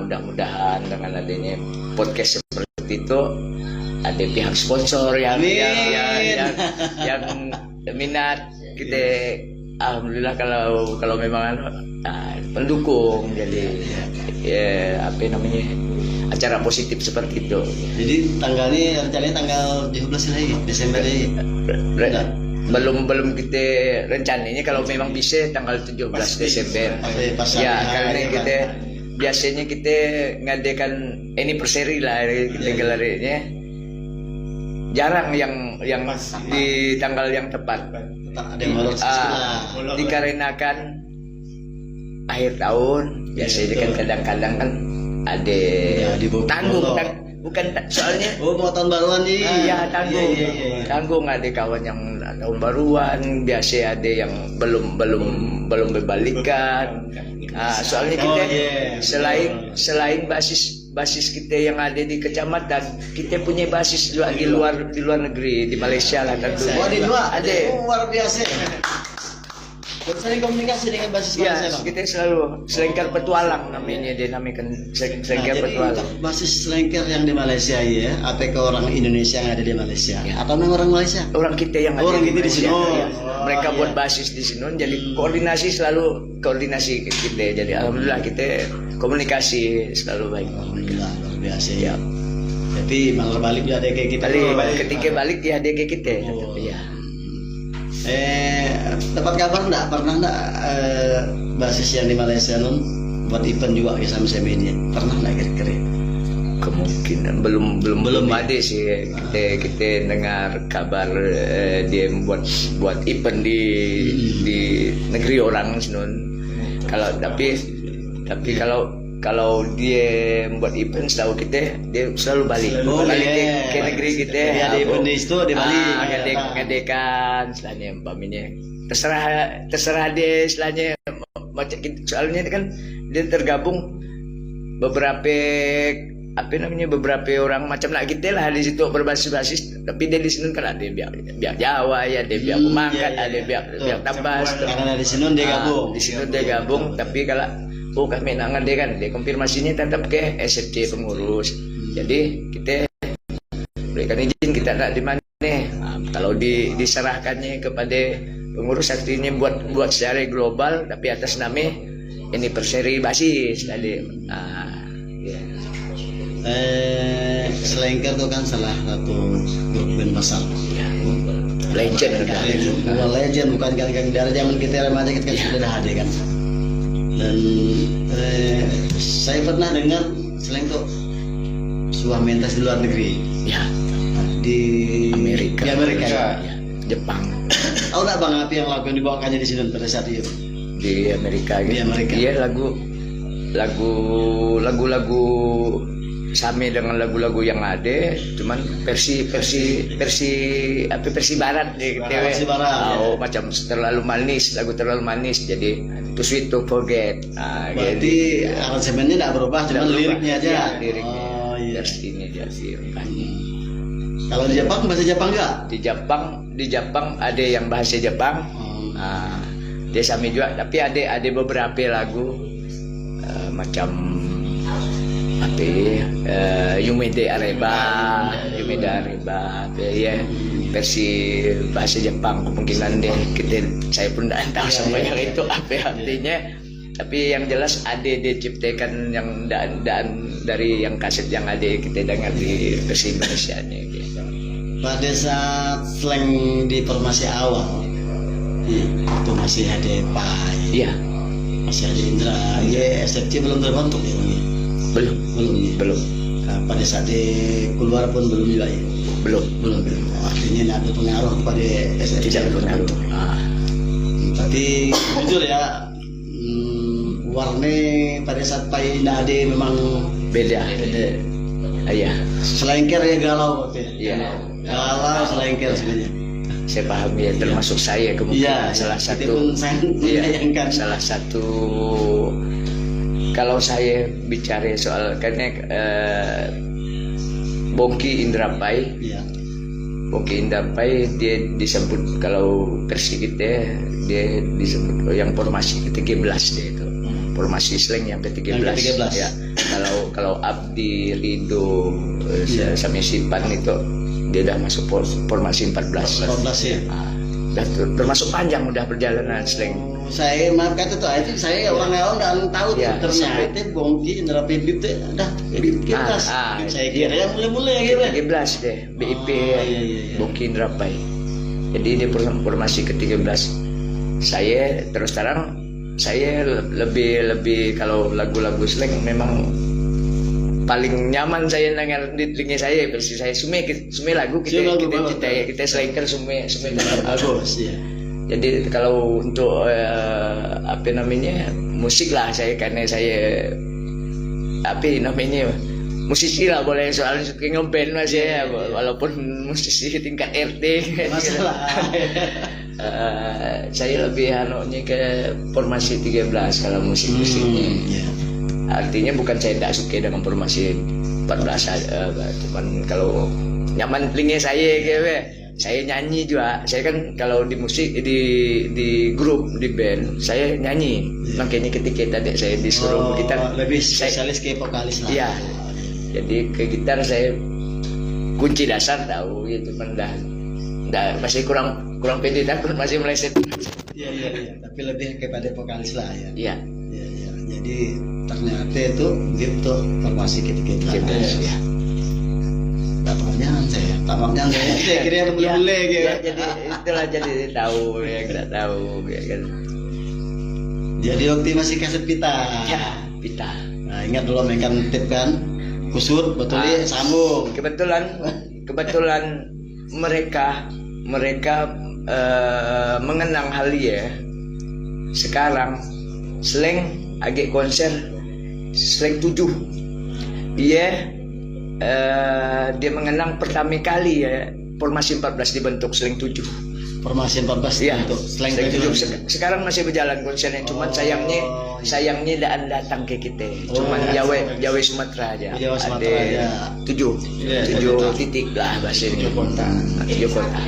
mudah-mudahan dengan adanya podcast seperti itu ada pihak sponsor yang minat kita. Alhamdulillah kalau memang pendukung, jadi apa namanya acara positif seperti itu. Jadi tanggalnya rencananya tanggal 17 lagi Desember ini. Belum kita rencananya kalau memang bisa tanggal 17 Desember. Pas Ya, hari karena kan. kita biasanya kita ngadakan anniversary lah kita gelarinya. Jarang yang di tanggal yang tepat. Ada yang molor Dikarenakan akhir tahun biasanya kan kadang-kadang kan ada tanggung kan, bukan soalnya mau tahun baruan nih. iya tanggung. Iya. Tanggung ada kawan yang tahun baruan, biasa ada yang belum berbalikan. Soalnya kita selain basis kita yang ada di kecamatan, kita punya basis juga di luar negeri, di Malaysia lah tentu. Di luar Ada. luar biasa. Sering komunikasi dengan basis Ya, Malaysia, Bang. kita selalu selengkar petualang namanya, dinamakan selengkar Jadi petualang. untuk basis selengker yang di Malaysia ya, apa ke orang Indonesia yang ada di Malaysia? Atau memang orang Malaysia? Orang kita yang ada Orang kita di Malaysia, sini. ya. Mereka buat basis di sini, jadi selalu koordinasi kita. Jadi alhamdulillah kita komunikasi selalu baik. Alhamdulillah luar biasa ya. Ya. Tapi malah balik dia ada kayak kita. Ketika balik ya dia kayak kita. Oh. Ya. Dapat kabar enggak? Pernah enggak basis yang di Malaysia nun buat event juga ya sama ini? Pernah enggak kira-kira? Kemungkinan belum ya? ada sih kita dengar kabar dia buat event di negeri orang Sinun. Tapi kalau dia membuat event, setahu kita dia selalu balik ke negeri kita. Jadi ada event di situ di Bali. Ngadekan istilahnya umpamanya terserah dia istilahnya macam soalnya kan dia tergabung beberapa orang macam nak kita lah di situ berbasis, tapi dia di sini kan ada biak Jawa ya, ada biak Pemangkat, ada biak Tabas. Karena di sini dia gabung. Di sini dia gabung, tapi kalau kami nak ngadakan dia konfirmasinya tetap ke SFC pengurus. Jadi kita kan izin kita nak di mana. Nah, kalau diserahkannya kepada pengurus artinya buat secara global tapi atas nama ini perseri basis tadi. Ya. Selengker itu kan salah satu grup band besar. Ya. Legend udah. Legend bukan gang-gang dari zaman kita remaja kita kan sudah ada kan. Dan saya pernah dengar Seleng itu sebuah mentas di luar negeri. Ya. Di Amerika. Di Amerika. Ya. Jepang. Tahu nggak bang apa yang lagu yang dibawakannya di sini pada saat itu? Di Amerika gitu. Di Amerika. Iya lagu-lagu sama dengan lagu-lagu yang ada, cuman versi barat deh, versi barat. Oh, macam terlalu manis, lagu terlalu manis, jadi too sweet to forget. Berarti aransemennya tidak berubah, cuman liriknya aja. Ya, liriknya. Oh, iya. Versi ini dia sih. Kalau di Jepang bahasa Jepang nggak? Di Jepang ada yang bahasa Jepang. Dia sama juga, tapi ada beberapa lagu macam Yumede Areba ya, versi bahasa Jepang kemungkinan deh saya pun tidak tahu sampai yang itu apa artinya, tapi yang jelas ada diciptakan yang dan dari yang kaset yang ada kita dengar di versi Indonesia nya gitu. Pada saat Seleng di formasi awal itu masih ada Pai, iya, masih ada Indra, ya SFC belum terbentuk ya bang? Belum. Nah, pada saat di keluar pun belum juga ya? Belum. Artinya ada pengaruh kepada SFC. Tidak berpengaruh. Tapi jujur ya, warna pada saat Pai Nade memang beda. Iya. Selengker ya galau waktu ya. Iya. Galau selengker sebenarnya. Saya paham ya, termasuk saya kemungkinan salah satu. Salah satu. Kalau saya bicara soal karena Bongki Indrapai, Bongki Indrapai dia disebut kalau versi kita dia disebut yang formasi ke-13 dia itu. Formasi Seleng yang ke-13. Ya. Kalau Abdi Rido sama Sipan itu dia udah masuk formasi 14 ya. Termasuk panjang udah perjalanan Seleng. Saya maaf kata tuh, itu saya orang awam nggak tahu ya, ternyata Bongki Indra Pibip itu dah BIP-13. Saya kira yang mulai gitu. 13 deh, BIP Bongki Indra Pai. Jadi dia formasi ke-13. Saya terus terang saya lebih kalau lagu-lagu Seleng memang paling nyaman saya dengar di telinga saya versi saya semua lagu kita Selengker semua bagus ya. Jadi kalau untuk apa namanya musik lah karena saya musisi lah boleh soal ngeband mas ya walaupun musisi tingkat RT masalah. Saya lebih ke formasi 13 kalau musik-musiknya. Artinya bukan saya tidak suka dengan formasi 14 cuman kalau nyaman telinga saya saya nyanyi juga. Saya kan kalau di musik di grup di band saya nyanyi. Makanya ketika tadi saya disuruh gitar lebih spesialis ke vokalis lah. Iya. Jadi ke gitar saya kunci dasar tahu gitu kan dah masih kurang pede takut masih meleset. Iya. Tapi lebih kepada vokalis lah ya. Iya. Jadi ternyata itu gitu formasi ketika ya. Tampaknya saya kira mulai gitu. Jadi itulah jadi tahu ya nggak tahu ya kan. Jadi waktu masih kaset pita. Ya, pita. Nah, ingat dulu mainkan tip kan? Kusut betul sambung. Kebetulan mereka mengenang hal ya. Sekarang Seleng agak konser Seleng 7. Dia mengenang pertama kali ya formasi 14 dibentuk Seleng 7. Formasi 14 dibentuk Seleng 7. Sekarang masih berjalan konsernya, cuman sayangnya tidak datang ke kita. Cuman Jawa Sumatera aja. Ada 7 titik lah bahasanya. 7 kota.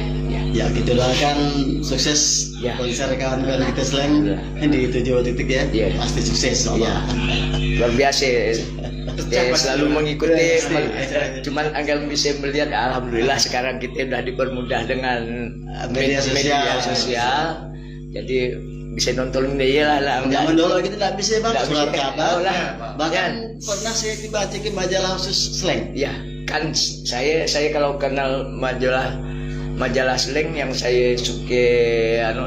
Ya gitu doakan sukses konser kawan-kawan kita Seleng di 7 titik ya. Pasti sukses. Luar biasa. Kita selalu mengikuti, cuman agar bisa melihat alhamdulillah sekarang kita udah dipermudah dengan Media sosial. Jadi bisa nonton dia lah. Zaman dulu kita tidak bisa bang, Nggak surat bisa. kabar. Oh, lah. Bahkan pernah saya dibaca ke majalah khusus slang. Ya, kan saya kalau kenal majalah slang yang saya suka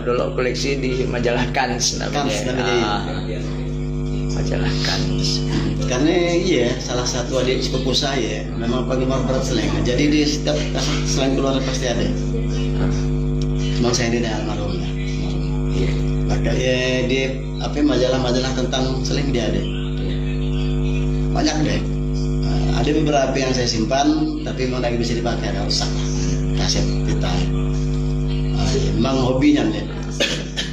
dulu koleksi di majalah Kans namanya. Kans namanya. Majalah Kans. Karena iya salah satu adik sepupu saya memang penggemar berat slang. Jadi di setiap slang keluar pasti ada. Cuma saya ini dah almarhum. Iya. Maka ya di majalah-majalah tentang slang dia ada. Banyak deh. Ada beberapa yang saya simpan tapi memang lagi bisa dipakai, ada rusak lah. Kaset kita. Memang hobinya deh.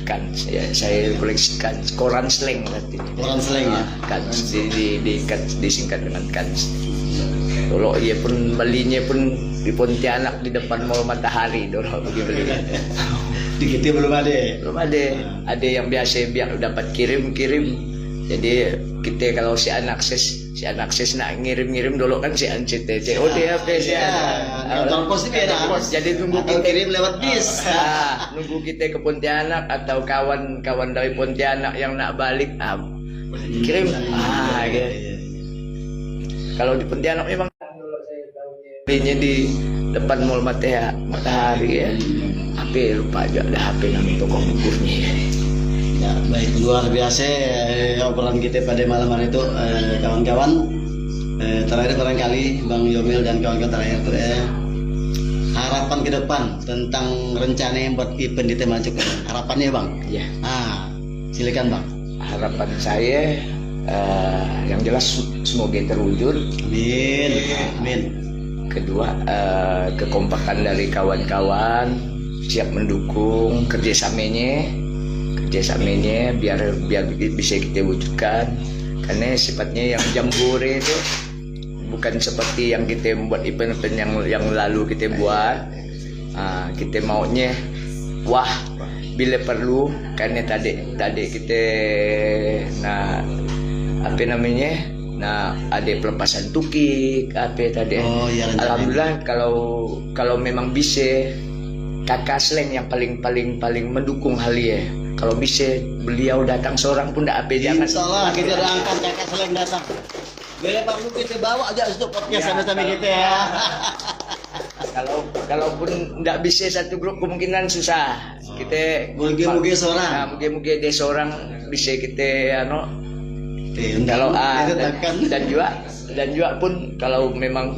Kans ya, saya koleksi Kans, koran slang berarti. Koran slang ya. Kans disingkat dengan Kans. Kalau iya pun belinya pun di Pontianak di depan Mall Matahari dulu pergi beli. Di kita belum ada. Belum ada. Ada yang biasa biar dapat kirim. Jadi kita kalau si anak ses nak ngirim dulu kan si COD HP sih. Kantor pos ini ada. Jadi nunggu Atau kita kirim lewat bis. nunggu kita ke Pontianak atau kawan-kawan dari Pontianak yang nak balik kirim gitu. Kalau di Pontianak memang belinya di depan Mall Matahari ya. HP lupa aja ada HP nama toko bukunya. Ya, baik, luar biasa obrolan kita pada malam hari itu kawan-kawan. Terakhir barangkali Bang Yomil dan kawan-kawan terakhir harapan ke depan tentang rencana yang buat event di Temajuk. Harapannya Bang? Ya. Silakan Bang. Harapan saya yang jelas semoga terwujud. Amin. Kedua kekompakan dari kawan-kawan siap mendukung kerjasamanya biar bisa kita wujudkan, karena sifatnya yang jambore itu bukan seperti yang kita membuat event-event yang lalu kita buat. Kita maunya bila perlu, karena tadi kita ada pelepasan tukik tadi. Alhamdulillah kalau memang bisa kakak slang yang paling mendukung hal ya. Kalau bisa beliau datang seorang pun tidak jangan. Insyaallah kita angkat kakak slang datang. Bila perlu kita bawa aja untuk podcast sama kita ya. Kalaupun tidak bisa satu grup kemungkinan susah. Kita mungkin seorang. Mungkin dia seorang bisa kita kalau dan juga pun kalau memang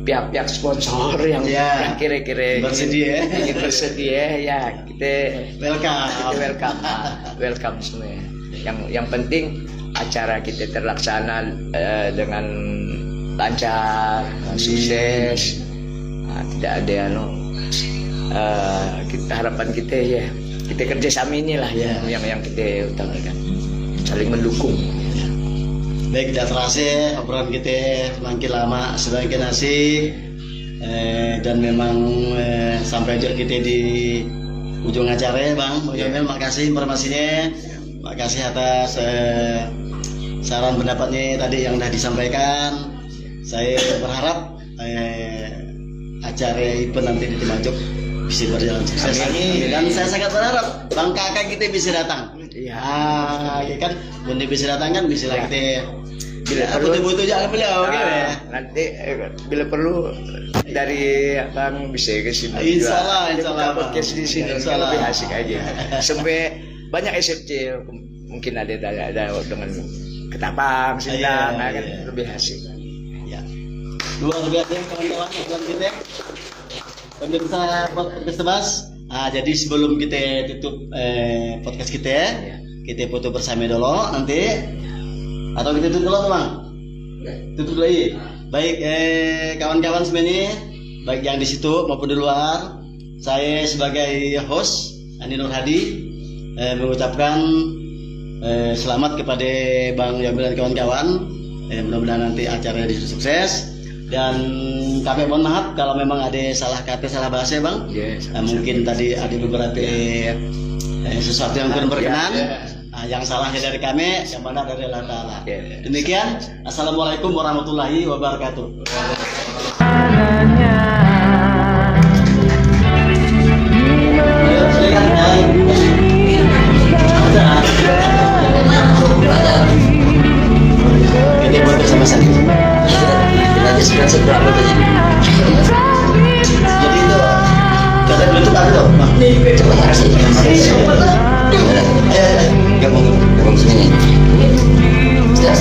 pihak-pihak sponsor yang kira-kira ingin bersedia ya kita welcome semua. Yang penting acara kita terlaksana dengan lancar, sukses. Tidak ada harapan kita ya kita kerjasama inilah yang kita utamakan, saling mendukung. Baik, tidak terasa obrolan kita semakin lama semakin asik, dan memang sampai juga kita di ujung acara ya Bang Yomil. Makasih informasinya, makasih atas saran pendapatnya tadi yang sudah disampaikan. Saya berharap acara event nanti di Temajuk bisa berjalan sukses. Dan saya sangat berharap Bang kakak kita bisa datang. Ya kan, bunda bisa datang kan, bisa lah kita bila butuh jangan beliau nanti bila perlu dari abang bisa ke sini. Insyaallah podcast di sini lebih asik aja. Sampai banyak SFC mungkin ada dengan Ketapang, Sindang kan lebih asik. Ya. Luar biasa kawan-kawan kita. Pemirsa podcast Tebas. Jadi sebelum kita tutup podcast kita, kita foto bersama dulu nanti. Atau kita tutup dulu Bang? Tutup lagi. Baik, kawan-kawan semuanya, baik yang di situ maupun di luar, saya sebagai host Andi Nur Hadi mengucapkan selamat kepada Bang Yomil dan kawan-kawan. Mudah-mudahan nanti acaranya sukses. Dan kami mohon maaf kalau memang ada salah kata, salah bahasa Bang. Mungkin tadi ada beberapa sesuatu yang kurang berkenan. yang salahnya dari kami, yang benar dari Allah Ta'ala. Ya. Demikian, assalamualaikum warahmatullahi wabarakatuh. Ayo, silakan, Nyai. Ini buat bersama saya. Kita sekarang seberapa tadi? Jadi itu kata Bluetooth ada tuh, Bang. Coba taruh sini. Gabung sini. Ya,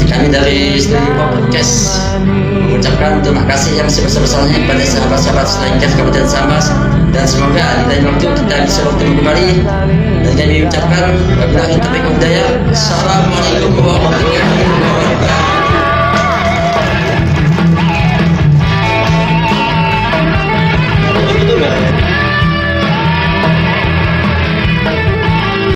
kami dari Studio Podcast mengucapkan terima kasih yang sebesar-besarnya kepada sahabat-sahabat Selengkes Kabupaten Sambas, dan semoga di lain waktu kita bisa bertemu kembali. Dan kami ucapkan wabillahi taufiq wal hidayah. Assalamualaikum warahmatullahi wabarakatuh.